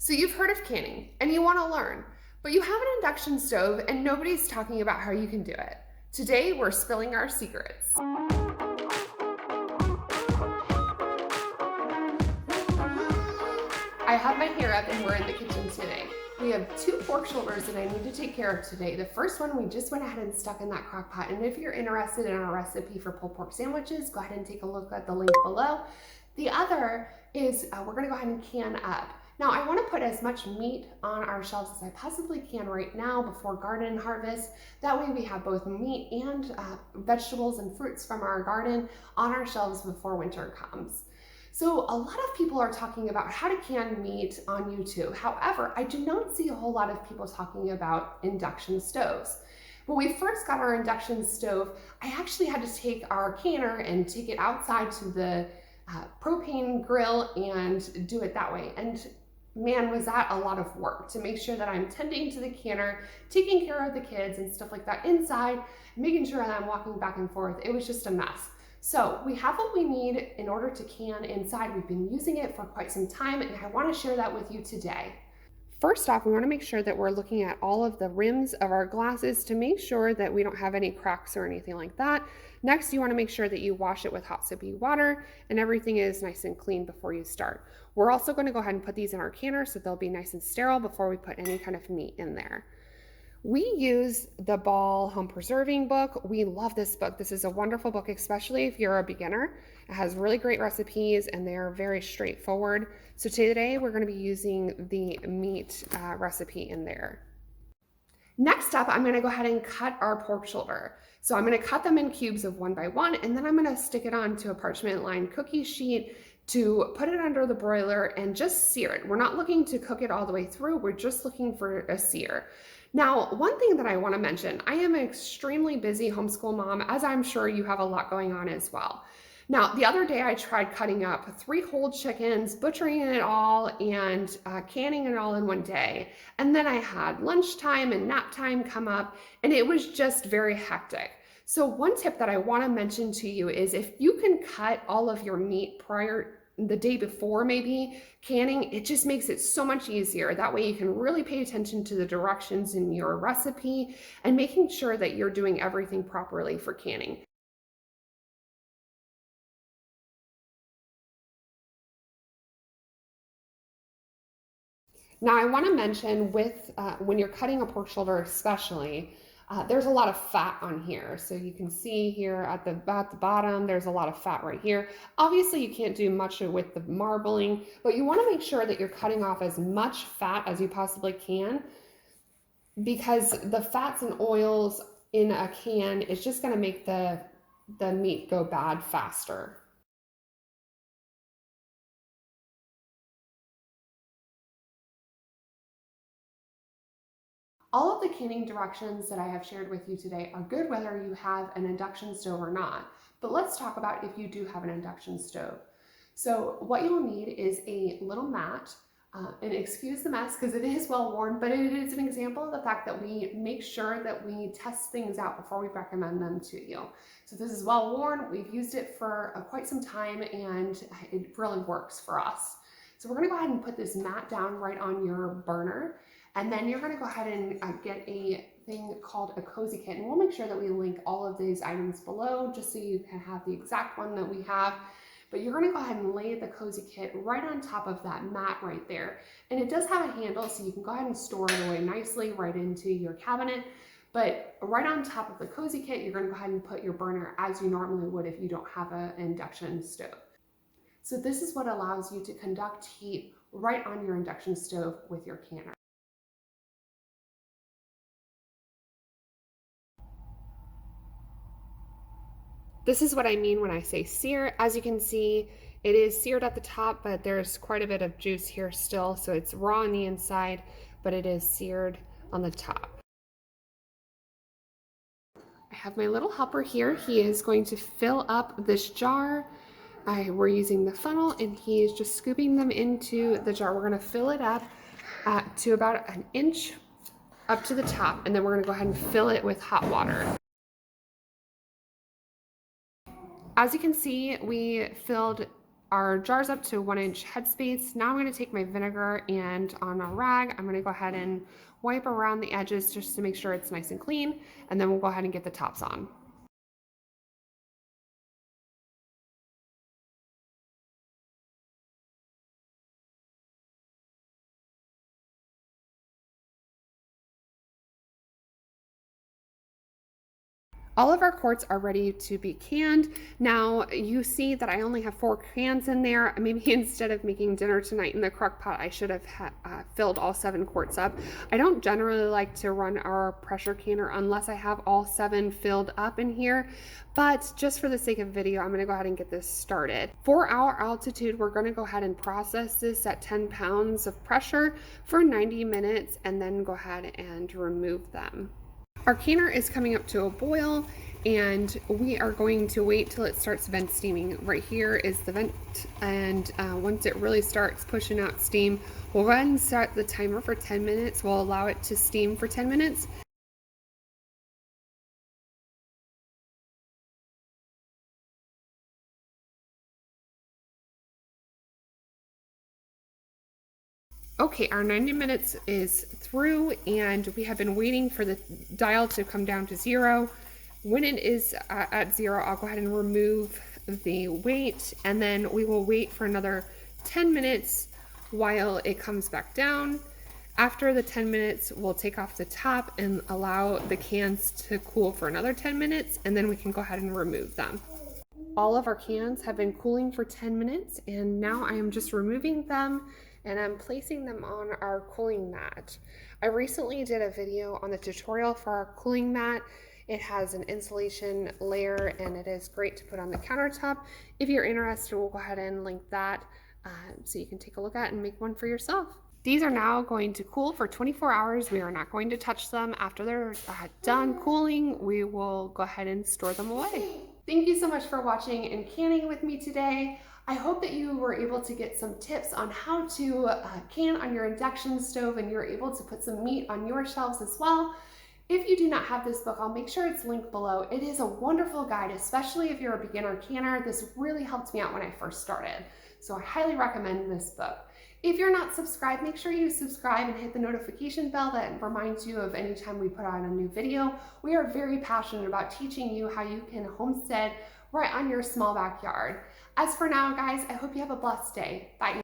So you've heard of canning and you want to learn, but you have an induction stove and nobody's talking about how you can do it. Today we're spilling our secrets. I have my hair up and we're in the kitchen today. We have 2 pork shoulders that I need to take care of today. The first one we just went ahead and stuck in that crock pot, and if you're interested in our recipe for pulled pork sandwiches, go ahead and take a look at the link below. The other is we're gonna go ahead and can up. Now I wanna put as much meat on our shelves as I possibly can right now before garden harvest. That way we have both meat and vegetables and fruits from our garden on our shelves before winter comes. So a lot of people are talking about how to can meat on YouTube. However, I do not see a whole lot of people talking about induction stoves. When we first got our induction stove, I actually had to take our canner and take it outside to the propane grill and do it that way. And man, was that a lot of work to make sure that I'm tending to the canner, taking care of the kids and stuff like that inside, making sure that I'm walking back and forth. It was just a mess. So we have what we need in order to can inside. We've been using it for quite some time and I want to share that with you today. First off, we want to make sure that we're looking at all of the rims of our glasses to make sure that we don't have any cracks or anything like that. Next, you want to make sure that you wash it with hot soapy water and everything is nice and clean before you start. We're also going to go ahead and put these in our canner so they'll be nice and sterile before we put any kind of meat in there. We use the Ball Home Preserving book. We love this book. This is a wonderful book, especially if you're a beginner. It has really great recipes and they're very straightforward. So today we're going to be using the meat recipe in there. Next up, I'm going to go ahead and cut our pork shoulder. So I'm going to cut them in cubes of 1 by 1, and then I'm going to stick it onto a parchment lined cookie sheet to put it under the broiler and just sear it. We're not looking to cook it all the way through. We're just looking for a sear. Now, one thing that I want to mention, I am an extremely busy homeschool mom, as I'm sure you have a lot going on as well. Now, the other day I tried cutting up 3 whole chickens, butchering it all, and canning it all in one day. And then I had lunchtime and nap time come up, and it was just very hectic. So one tip that I want to mention to you is if you can cut all of your meat the day before maybe canning, it just makes it so much easier. That way you can really pay attention to the directions in your recipe and making sure that you're doing everything properly for canning. Now I want to mention with when you're cutting a pork shoulder especially, there's a lot of fat on here. So you can see here at the bottom, there's a lot of fat right here. Obviously you can't do much with the marbling, but you want to make sure that you're cutting off as much fat as you possibly can, because the fats and oils in a can is just going to make the meat go bad faster. All of the canning directions that I have shared with you today are good whether you have an induction stove or not, but let's talk about if you do have an induction stove. So what you'll need is a little mat, and excuse the mess because it is well worn, but it is an example of the fact that we make sure that we test things out before we recommend them to you. So this is well worn, we've used it for quite some time and it really works for us. So we're gonna go ahead and put this mat down right on your burner. And then you're going to go ahead and get a thing called a cozy kit. And we'll make sure that we link all of these items below just so you can have the exact one that we have. But you're going to go ahead and lay the cozy kit right on top of that mat right there. And it does have a handle so you can go ahead and store it away nicely right into your cabinet. But right on top of the cozy kit, you're going to go ahead and put your burner as you normally would if you don't have an induction stove. So this is what allows you to conduct heat right on your induction stove with your canner. This is what I mean when I say sear. As you can see, it is seared at the top, but there's quite a bit of juice here still, so it's raw on the inside, but it is seared on the top. I have my little helper here. He is going to fill up this jar. We're using the funnel, and he is just scooping them into the jar. We're going to fill it up to about 1 inch up to the top, and then we're going to go ahead and fill it with hot water. As you can see, we filled our jars up to 1-inch headspace. Now I'm going to take my vinegar and on a rag, I'm going to go ahead and wipe around the edges just to make sure it's nice and clean, and then we'll go ahead and get the tops on. All of our quarts are ready to be canned. Now you see that I only have 4 cans in there. Maybe instead of making dinner tonight in the crock pot, I should have filled all 7 quarts up. I don't generally like to run our pressure canner unless I have all 7 filled up in here, but just for the sake of video, I'm gonna go ahead and get this started. For our altitude, we're gonna go ahead and process this at 10 pounds of pressure for 90 minutes and then go ahead and remove them. Our canner is coming up to a boil, and we are going to wait till it starts vent steaming. Right here is the vent, and once it really starts pushing out steam, we'll go ahead and set the timer for 10 minutes. We'll allow it to steam for 10 minutes. Okay, our 90 minutes is through, and we have been waiting for the dial to come down to 0. When it is at 0, I'll go ahead and remove the weight, and then we will wait for another 10 minutes while it comes back down. After the 10 minutes, we'll take off the top and allow the cans to cool for another 10 minutes, and then we can go ahead and remove them. All of our cans have been cooling for 10 minutes, and now I am just removing them and I'm placing them on our cooling mat. I recently did a video on the tutorial for our cooling mat. It has an insulation layer and it is great to put on the countertop. If you're interested, we'll go ahead and link that so you can take a look at and make one for yourself. These are now going to cool for 24 hours. We are not going to touch them. After they're done cooling, we will go ahead and store them away. Thank you so much for watching and canning with me today. I hope that you were able to get some tips on how to can on your induction stove, and you're able to put some meat on your shelves as well. If you do not have this book, I'll make sure it's linked below. It is a wonderful guide, especially if you're a beginner canner. This really helped me out when I first started, so I highly recommend this book. If you're not subscribed, make sure you subscribe and hit the notification bell that reminds you of any time we put out a new video. We are very passionate about teaching you how you can homestead right on your small backyard. As for now, guys, I hope you have a blessed day. Bye.